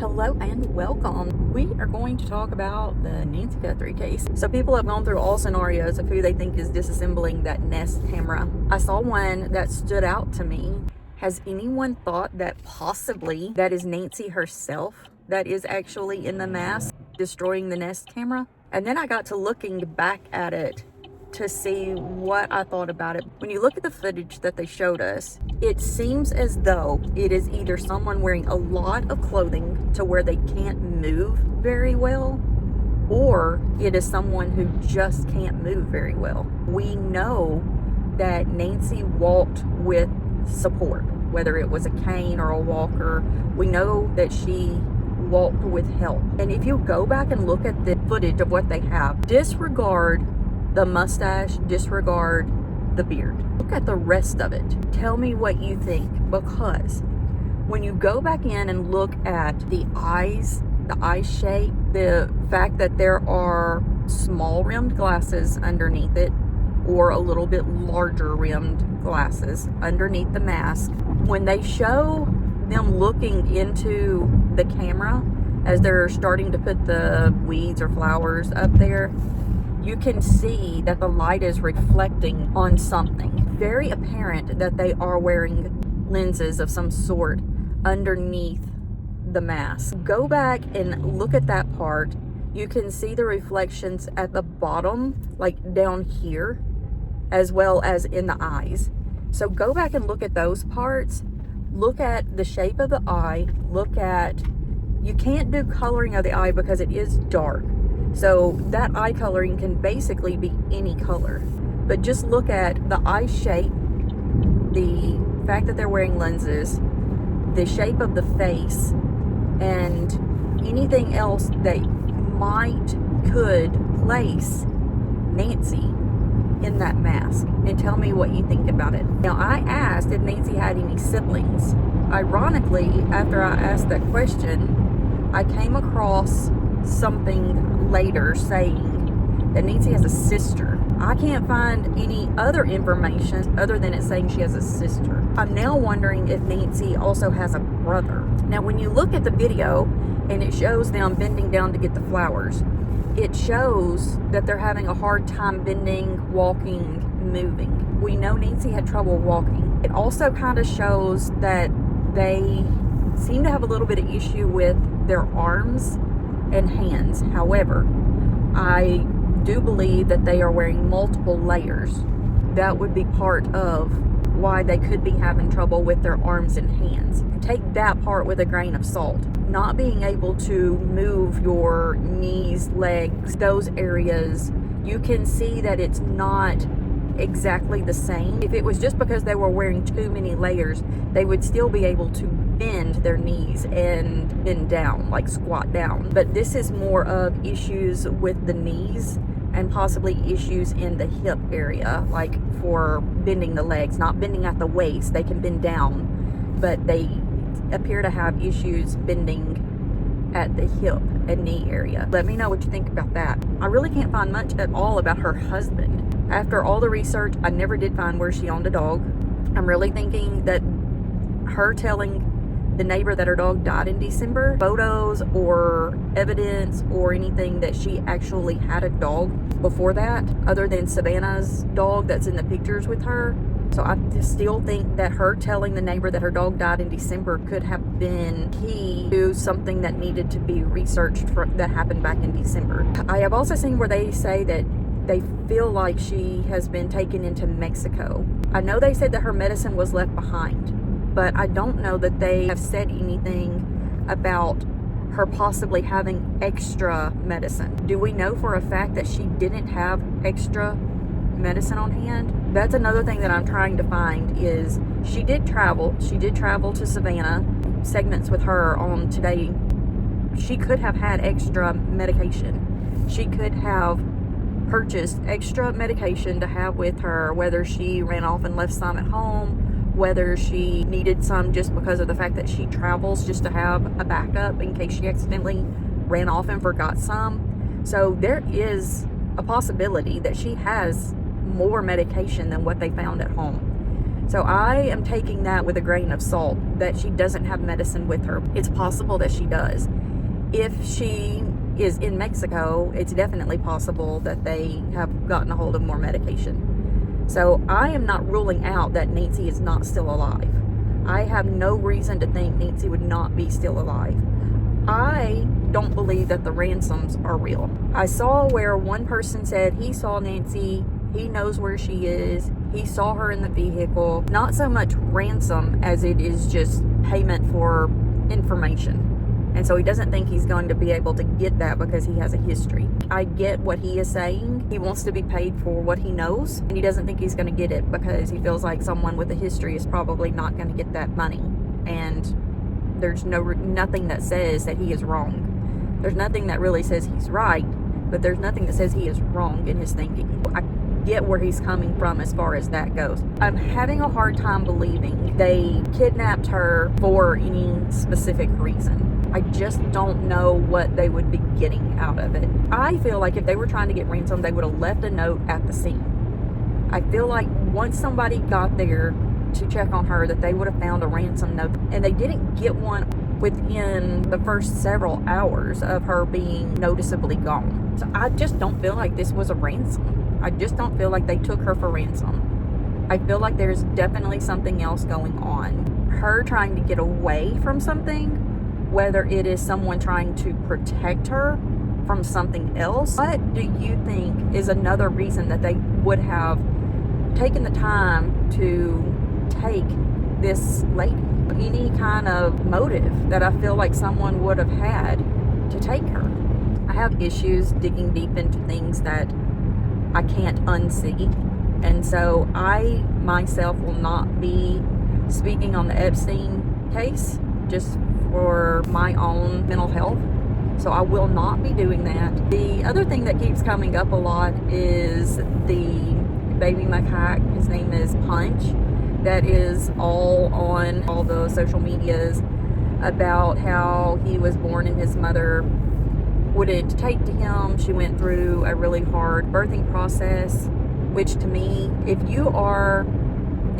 Hello and welcome. We are going to talk about the Nancy Guthrie case. So people have gone through all scenarios of who they think is disassembling that Nest camera. I saw one that stood out to me. Has anyone thought that possibly that is Nancy herself that is actually in the mask destroying the Nest camera? And then I got to looking back at it to see what I thought about it. When you look at the footage that they showed us, it seems as though it is either someone wearing a lot of clothing to where they can't move very well, or it is someone who just can't move very well. We know that Nancy walked with support, whether it was a cane or a walker. We know that she walked with help. And if you go back and look at the footage of what they have, disregard the mustache, disregard the beard. Look at the rest of it. Tell me what you think, because when you go back in and look at the eyes, the eye shape, the fact that there are small rimmed glasses underneath it, or a little bit larger rimmed glasses underneath the mask, when they show them looking into the camera as they're starting to put the weeds or flowers up there, you can see that the light is reflecting on something. Very apparent that they are wearing lenses of some sort underneath the mask. Go back and look at that part. You can see the reflections at the bottom, like down here, as well as in the eyes. So go back and look at those parts. Look at the shape of the eye. Look at, you can't do coloring of the eye because it is dark. So that eye coloring can basically be any color. But just look at the eye shape, the fact that they're wearing lenses, the shape of the face, and anything else that could place Nancy in that mask. And tell me what you think about it. Now, I asked if Nancy had any siblings. Ironically, after I asked that question, I came across something later saying that Nancy has a sister. I can't find any other information other than it saying she has a sister. I'm now wondering if Nancy also has a brother. Now, when you look at the video and it shows them bending down to get the flowers, it shows that they're having a hard time bending, walking, moving. We know Nancy had trouble walking. It also kind of shows that they seem to have a little bit of issue with their arms and hands. However, I do believe that they are wearing multiple layers. That would be part of why they could be having trouble with their arms and hands. Take that part with a grain of salt. Not being able to move your knees, legs, those areas, you can see that it's not exactly the same. If it was just because they were wearing too many layers, they would still be able to bend their knees and bend down, like squat down. But this is more of issues with the knees and possibly issues in the hip area, like for bending the legs, not bending at the waist. They can bend down, but they appear to have issues bending at the hip and knee area. Let me know what you think about that. I really can't find much at all about her husband. After all the research, I never did find where she owned a dog. I'm really thinking that her telling the neighbor that her dog died in December, photos or evidence or anything that she actually had a dog before that, other than Savannah's dog that's in the pictures with her. So I still think that her telling the neighbor that her dog died in December could have been key to something that needed to be researched that happened back in December. I have also seen where they say that they feel like she has been taken into Mexico. I know they said that her medicine was left behind, but I don't know that they have said anything about her possibly having extra medicine. Do we know for a fact that she didn't have extra medicine on hand? That's another thing that I'm trying to find. Is she did travel to Savannah. Segments with her on today, she could have had extra medication. She could have purchased extra medication to have with her, whether she ran off and left some at home, whether she needed some just because of the fact that she travels, just to have a backup in case she accidentally ran off and forgot some. So there is a possibility that she has more medication than what they found at home. So I am taking that with a grain of salt, that she doesn't have medicine with her. It's possible that she does. If she is in Mexico, it's definitely possible that they have gotten a hold of more medication. So I am not ruling out that Nancy is not still alive. I have no reason to think Nancy would not be still alive. I don't believe that the ransoms are real. I saw where one person said he saw Nancy, he knows where she is, he saw her in the vehicle. Not so much ransom as it is just payment for information. And so he doesn't think he's going to be able to get that because he has a history. I get what he is saying. He wants to be paid for what he knows, and he doesn't think he's going to get it because he feels like someone with a history is probably not going to get that money. And there's nothing that says that he is wrong. There's nothing that really says he's right, but there's nothing that says he is wrong in his thinking. I get where he's coming from as far as that goes. I'm having a hard time believing they kidnapped her for any specific reason. I just don't know what they would be getting out of it. I feel like if they were trying to get ransom, they would have left a note at the scene. I feel like once somebody got there to check on her, that they would have found a ransom note, and they didn't get one within the first several hours of her being noticeably gone. So I just don't feel like this was a ransom. I just don't feel like they took her for ransom. I feel like there's definitely something else going on. Her trying to get away from something, whether it is someone trying to protect her from something else. What do you think is another reason that they would have taken the time to take this lady? Any kind of motive that I feel like someone would have had to take her. I have issues digging deep into things that I can't unsee. And so I myself will not be speaking on the Epstein case just for my own mental health. So I will not be doing that. The other thing that keeps coming up a lot is the baby macaque. His name is Punch. That is all on all the social medias about how he was born and his mother wouldn't take to him. She went through a really hard birthing process, which to me, if you are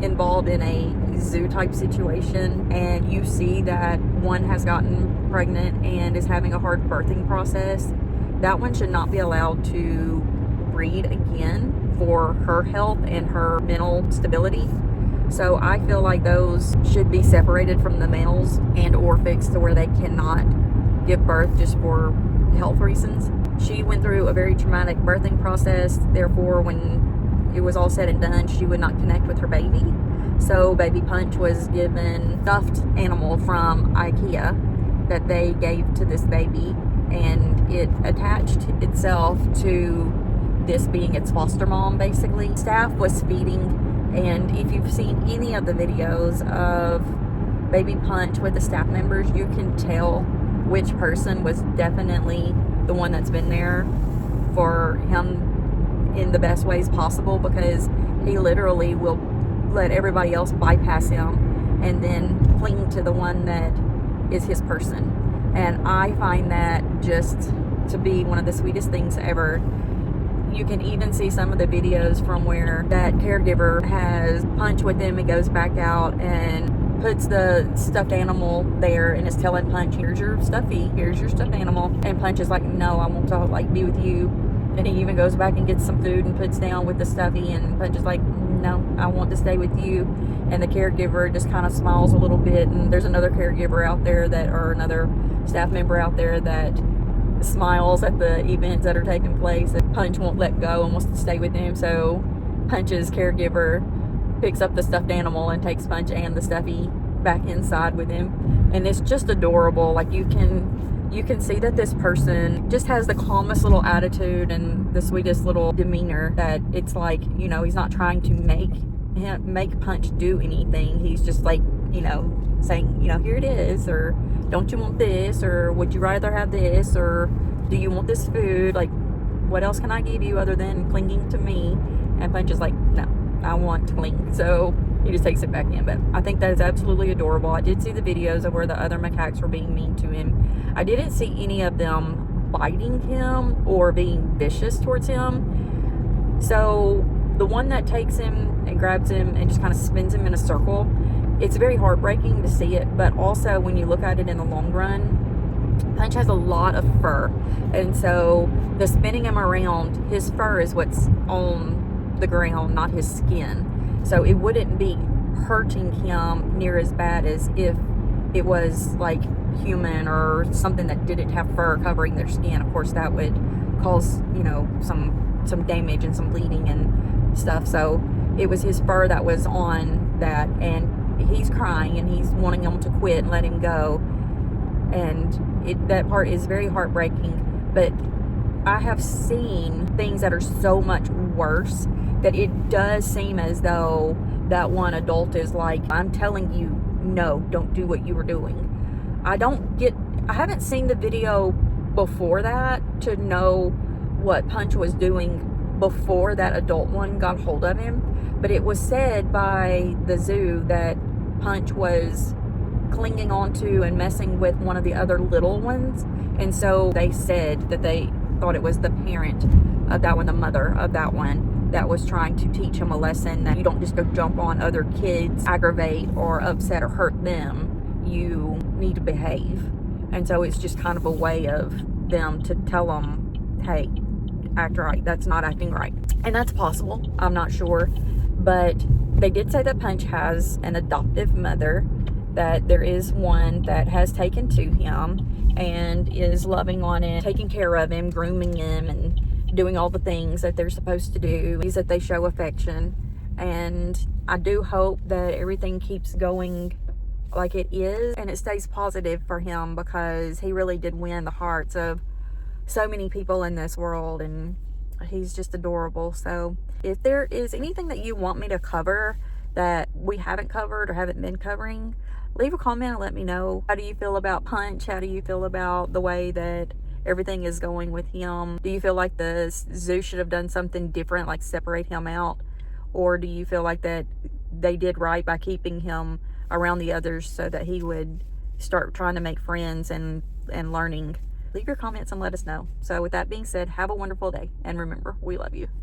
involved in a zoo type situation and you see that one has gotten pregnant and is having a hard birthing process, that one should not be allowed to breed again for her health and her mental stability. So I feel like those should be separated from the males and or fixed to where they cannot give birth just for health reasons. She went through a very traumatic birthing process. Therefore, when it was all said and done, she would not connect with her baby. So baby Punch was given a stuffed animal from IKEA that they gave to this baby, and it attached itself to this being its foster mom, basically. Staff was feeding, and if you've seen any of the videos of baby Punch with the staff members, you can tell which person was definitely the one that's been there for him in the best ways possible, because he literally will let everybody else bypass him and then cling to the one that is his person. And I find that just to be one of the sweetest things ever. You can even see some of the videos from where that caregiver has Punch with him and goes back out and puts the stuffed animal there and is telling Punch, here's your stuffy, here's your stuffed animal. And Punch is like, no, I want to be with you. And he even goes back and gets some food and puts down with the stuffy, and Punch is like, no, I want to stay with you. And the caregiver just kind of smiles a little bit, and there's another caregiver out there or another staff member out there that smiles at the events that are taking place, and Punch won't let go and wants to stay with him. So Punch's caregiver picks up the stuffed animal and takes Punch and the stuffy back inside with him, and it's just adorable. Like you can see that this person just has the calmest little attitude and the sweetest little demeanor, that it's like, he's not trying to make Punch do anything. He's just like, saying, here it is, or don't you want this, or would you rather have this, or do you want this food? Like, what else can I give you other than clinging to me? And Punch is like, no, I want to cling. So he just takes it back in. But I think that is absolutely adorable. I did see the videos of where the other macaques were being mean to him. I didn't see any of them biting him or being vicious towards him. So the one that takes him and grabs him and just kind of spins him in a circle, it's very heartbreaking to see it, but also when you look at it in the long run, Punch has a lot of fur, and so the spinning him around, his fur is what's on the ground, not his skin. So it wouldn't be hurting him near as bad as if it was like human or something that didn't have fur covering their skin. Of course, that would cause, you know, some damage and some bleeding and stuff. So it was his fur that was on that, and he's crying and he's wanting him to quit and let him go. And that part is very heartbreaking, but I have seen things that are so much worse that it does seem as though that one adult is like, I'm telling you, no, don't do what you were doing. I haven't seen the video before that to know what Punch was doing before that adult one got hold of him, but it was said by the zoo that Punch was clinging onto and messing with one of the other little ones, and so they said that they thought it was the parent of that one, the mother of that one, that was trying to teach him a lesson that you don't just go jump on other kids, aggravate or upset or hurt them, you need to behave. And so it's just kind of a way of them to tell them, hey, act right, that's not acting right. And that's possible, I'm not sure, but they did say that Punch has an adoptive mother, that there is one that has taken to him and is loving on him, taking care of him, grooming him, and doing all the things that they're supposed to do, is that they show affection. And I do hope that everything keeps going like it is and it stays positive for him, because he really did win the hearts of so many people in this world, and he's just adorable. So if there is anything that you want me to cover that we haven't covered or haven't been covering, leave a comment and let me know. How do you feel about Punch? How do you feel about the way that everything is going with him? Do you feel like the zoo should have done something different, like separate him out? Or do you feel like that they did right by keeping him around the others so that he would start trying to make friends and learning? Leave your comments and let us know. So with that being said, have a wonderful day, and remember, we love you.